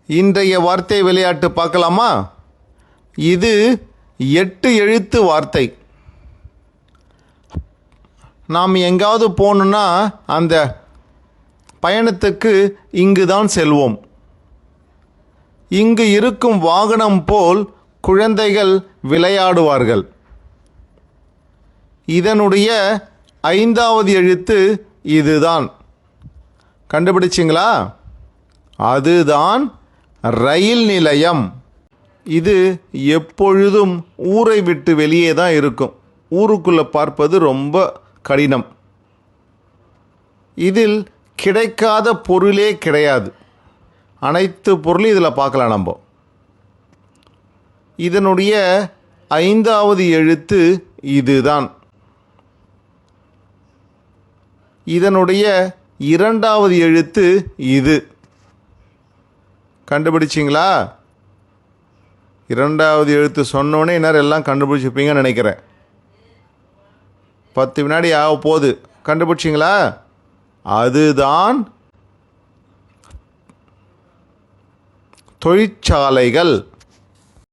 இன்றைய வார்த்தை விளையாட்டு பார்க்கலாமா? இது 8 எழுத்து வார்த்தை. நாம் எங்காவது போகணுன்னா அந்த பயணத்துக்கு இங்கு தான் செல்வோம். இங்கு இருக்கும் வாகனம் போல் குழந்தைகள் விளையாடுவார்கள். இதனுடைய 5வது எழுத்து இதுதான். கண்டுபிடிச்சிங்களா? அதுதான் ரயில் நிலையம். இது எப்பொழுதும் ஊரை விட்டு வெளியே தான் இருக்கும். ஊருக்குள்ளே பார்ப்பது ரொம்ப கடினம். இதில் கிடைக்காத பொருளே கிடையாது. அனைத்து பொருளும் இதில் பார்க்கலாம் நம்ம. இதனுடைய 5வது எழுத்து இதுதான். இதனுடைய 2வது எழுத்து இது. கண்டுபிடிச்சிங்களா? 2வது எழுத்து சொன்னோன்னே இன்னும் எல்லாம் கண்டுபிடிச்சிப்பீங்கன்னு நினைக்கிறேன். 10 வினாடி ஆக போகுது. கண்டுபிடிச்சிங்களா? அதுதான் தொழிற்சாலைகள்.